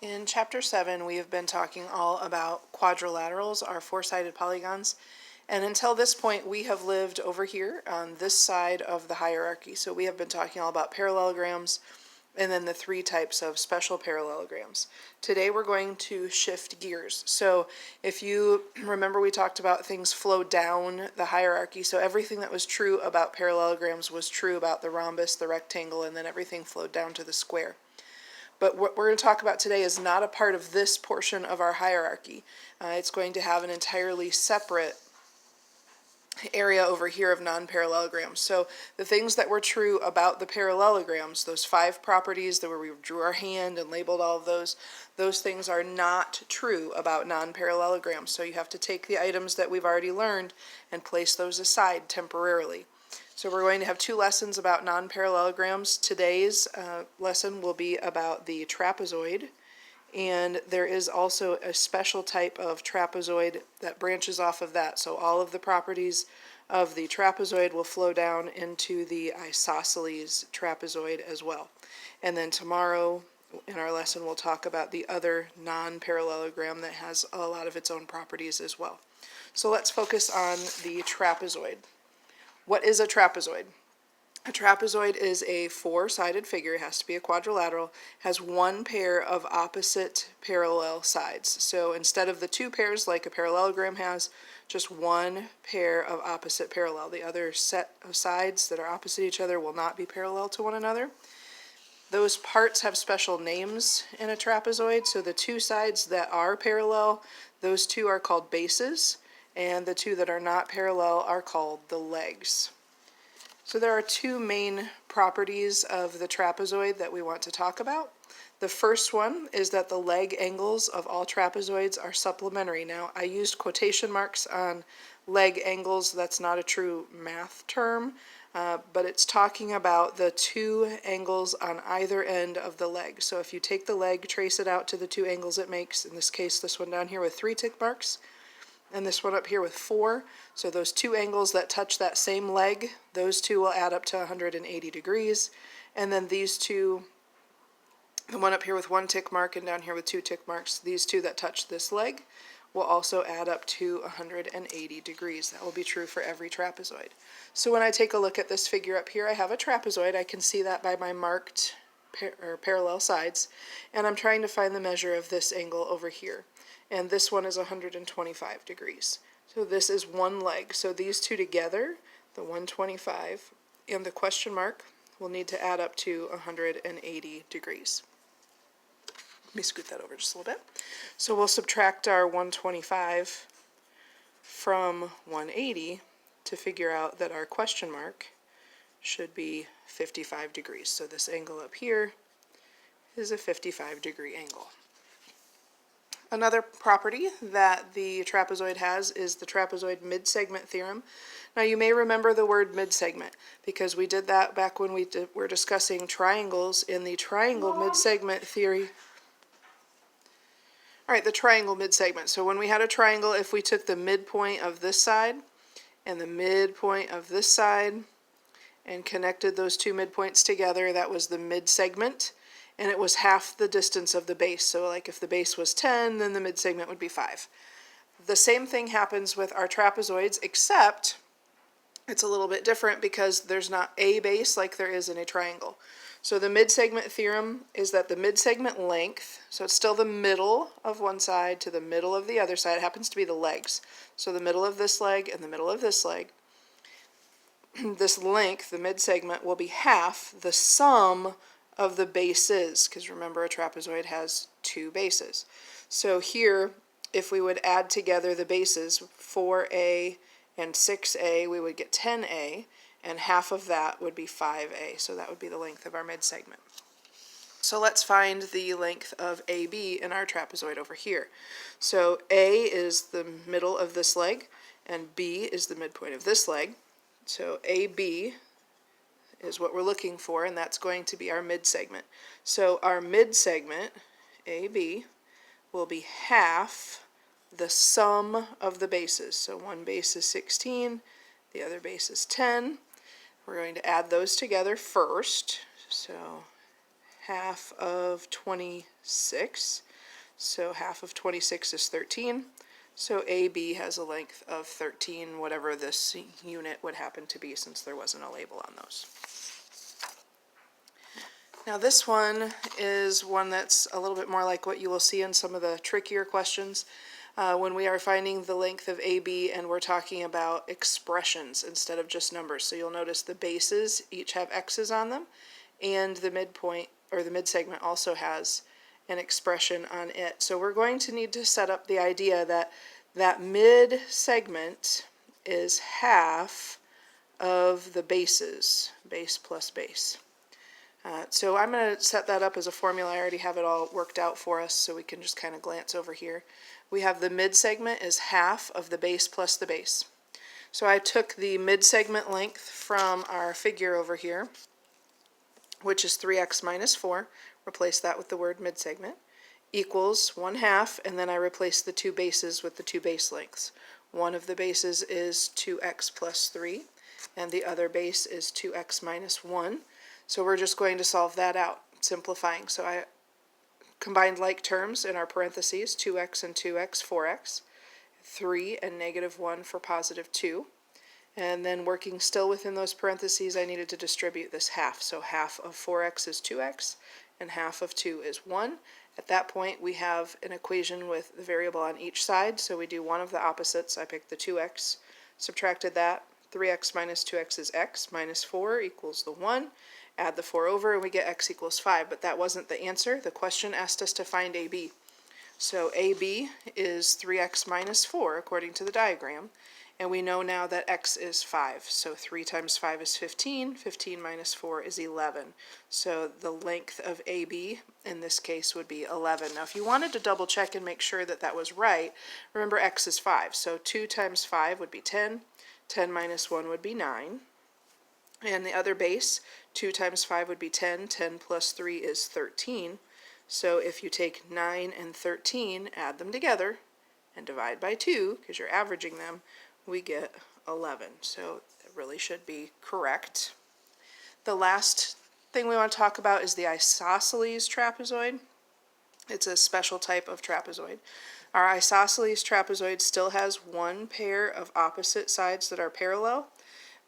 In Chapter 7, we have been talking all about quadrilaterals, our four-sided polygons, and until this point we have lived over here on this side of the hierarchy. So we have been talking all about parallelograms and then the three types of special parallelograms. Today we're going to shift gears. So if you remember, we talked about things flow down the hierarchy. So everything that was true about parallelograms was true about the rhombus, the rectangle, and then everything flowed down to the square. But what we're going to talk about today is not a part of this portion of our hierarchy. It's going to have an entirely separate area over here of non-parallelograms. So the things that were true about the parallelograms, those 5 properties that where we drew our hand and labeled all of those things are not true about non-parallelograms. So you have to take the items that we've already learned and place those aside temporarily. So we're going to have 2 lessons about non-parallelograms. Today's lesson will be about the trapezoid, and there is also a special type of trapezoid that branches off of that. So all of the properties of the trapezoid will flow down into the isosceles trapezoid as well. And then tomorrow in our lesson we'll talk about the other non-parallelogram that has a lot of its own properties as well. So let's focus on the trapezoid. What is a trapezoid? A trapezoid is a 4-sided figure. It has to be a quadrilateral, has 1 pair of opposite parallel sides. So instead of the 2 pairs like a parallelogram has, just 1 pair of opposite parallel. The other set of sides that are opposite each other will not be parallel to one another. Those parts have special names in a trapezoid. So the 2 sides that are parallel, those 2 are called bases, and the 2 that are not parallel are called the legs. So there are 2 main properties of the trapezoid that we want to talk about. The first one is that the leg angles of all trapezoids are supplementary. Now, I used quotation marks on leg angles. That's not a true math term, but it's talking about the 2 angles on either end of the leg. So if you take the leg, trace it out to the 2 angles it makes, in this case this one down here with 3 tick marks, and this one up here with 4. So those 2 angles that touch that same leg, those 2 will add up to 180 degrees. And then these 2, the one up here with 1 tick mark and down here with 2 tick marks, these 2 that touch this leg will also add up to 180 degrees. That will be true for every trapezoid. So when I take a look at this figure up here, I have a trapezoid. I can see that by my marked parallel sides. And I'm trying to find the measure of this angle over here. And this one is 125 degrees. So this is 1 leg. So these 2 together, the 125 and the question mark, will need to add up to 180 degrees. Let me scoot that over just a little bit. So we'll subtract our 125 from 180 to figure out that our question mark should be 55 degrees. So this angle up here is a 55-degree angle. Another property that the trapezoid has is the trapezoid mid-segment theorem. Now you may remember the word mid-segment because we did that back when we were discussing triangles in the triangle mid-segment theory. All right, the triangle mid-segment. So when we had a triangle, if we took the midpoint of this side and the midpoint of this side and connected those 2 midpoints together, that was the mid-segment. And it was half the distance of the base. So like if the base was 10, then the mid-segment would be 5. The same thing happens with our trapezoids, except it's a little bit different because there's not a base like there is in a triangle. So the mid-segment theorem is that the mid-segment length, so it's still the middle of one side to the middle of the other side, it happens to be the legs. So the middle of this leg and the middle of this leg, this length, the mid-segment, will be half the sum of the bases, because remember a trapezoid has 2 bases. So here, if we would add together the bases 4a and 6a, we would get 10a, and half of that would be 5a. So that would be the length of our mid-segment. So let's find the length of AB in our trapezoid over here. So A is the middle of this leg, and B is the midpoint of this leg. So AB is what we're looking for, and that's going to be our mid-segment. So our mid-segment, AB, will be half the sum of the bases. So one base is 16, the other base is 10. We're going to add those together first. So half of 26 So half of 26 is 13. So AB has a length of 13, whatever this unit would happen to be, since there wasn't a label on those. Now this one is one that's a little bit more like what you will see in some of the trickier questions when we are finding the length of AB and we're talking about expressions instead of just numbers. So you'll notice the bases each have X's on them, and the midpoint or the mid-segment also has an expression on it. So we're going to need to set up the idea that that mid-segment is half of the bases, base plus base. So I'm going to set that up as a formula. I already have it all worked out for us, so we can just kind of glance over here. We have the mid-segment is half of the base plus the base. So I took the mid-segment length from our figure over here, which is 3x minus 4, replace that with the word mid-segment, equals 1/2, and then I replace the two bases with the two base lengths. One of the bases is 2x plus 3, and the other base is 2x minus 1. So we're just going to solve that out, simplifying. So I combined like terms in our parentheses, 2x and 2x, 4x, 3 and -1 for positive 2. And then working still within those parentheses, I needed to distribute this half. So half of 4x is 2x, and half of 2 is 1. At that point, we have an equation with the variable on each side, so we do one of the opposites. I picked the 2x, subtracted that. 3x minus 2x is x, minus 4 equals the 1. Add the 4 over, and we get x equals 5, but that wasn't the answer. The question asked us to find AB. So AB is 3x minus 4, according to the diagram. And we know now that x is 5. So 3 times 5 is 15. 15 minus 4 is 11. So the length of AB in this case would be 11. Now if you wanted to double check and make sure that that was right, remember x is 5. So 2 times 5 would be 10. 10 minus 1 would be 9. And the other base, 2 times 5 would be 10. 10 plus 3 is 13. So if you take 9 and 13, add them together, and divide by 2, because you're averaging them, we get 11. So it really should be correct. The last thing we want to talk about is the isosceles trapezoid. It's a special type of trapezoid. Our isosceles trapezoid still has one pair of opposite sides that are parallel.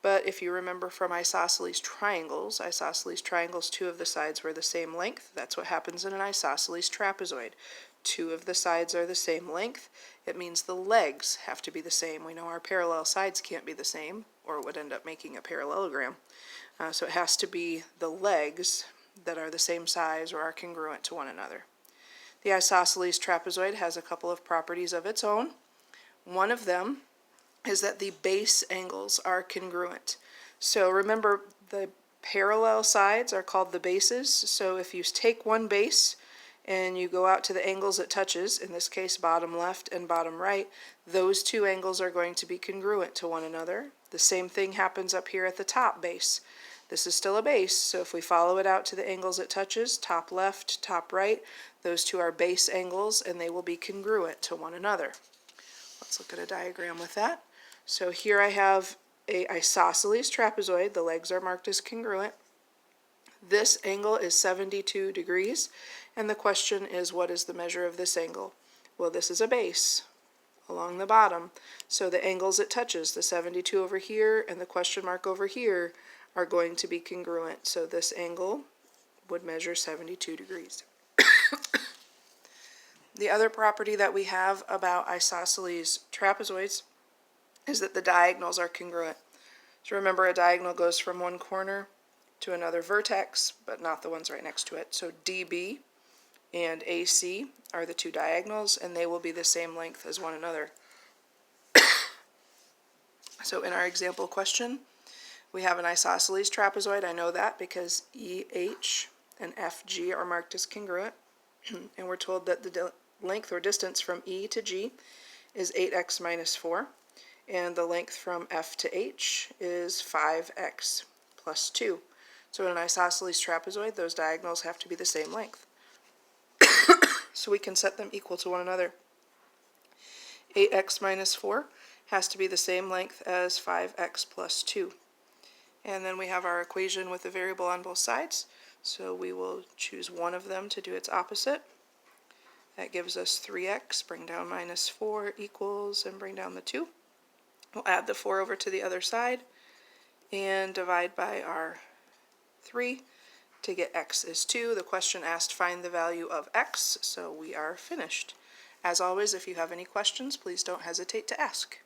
But if you remember from isosceles triangles, two of the sides were the same length. That's what happens in an isosceles trapezoid. Two of the sides are the same length. It means the legs have to be the same. We know our parallel sides can't be the same, or it would end up making a parallelogram. So it has to be the legs that are the same size or are congruent to one another. The isosceles trapezoid has a couple of properties of its own. One of them is that the base angles are congruent. So remember, the parallel sides are called the bases. So if you take one base and you go out to the angles it touches, in this case bottom left and bottom right, those two angles are going to be congruent to one another. The same thing happens up here at the top base. This is still a base, so if we follow it out to the angles it touches, top left, top right, those two are base angles and they will be congruent to one another. Let's look at a diagram with that. So here I have a isosceles trapezoid. The legs are marked as congruent. This angle is 72 degrees, and the question is, what is the measure of this angle? Well, this is a base along the bottom, so the angles it touches, the 72 over here and the question mark over here, are going to be congruent. So this angle would measure 72 degrees. The other property that we have about isosceles trapezoids is that the diagonals are congruent. So remember, a diagonal goes from one corner to another vertex, but not the ones right next to it. So DB and AC are the two diagonals, and they will be the same length as one another. So in our example question, we have an isosceles trapezoid. I know that because EH and FG are marked as congruent, and we're told that the length or distance from E to G is 8x minus 4, and the length from F to H is 5x plus 2. So in an isosceles trapezoid, those diagonals have to be the same length. So we can set them equal to one another. 8x minus 4 has to be the same length as 5x plus 2. And then we have our equation with the variable on both sides. So we will choose one of them to do its opposite. That gives us 3x, bring down minus 4 equals, and bring down the 2. We'll add the 4 over to the other side and divide by our 3 to get x is 2. The question asked find the value of x, so we are finished. As always, if you have any questions, please don't hesitate to ask.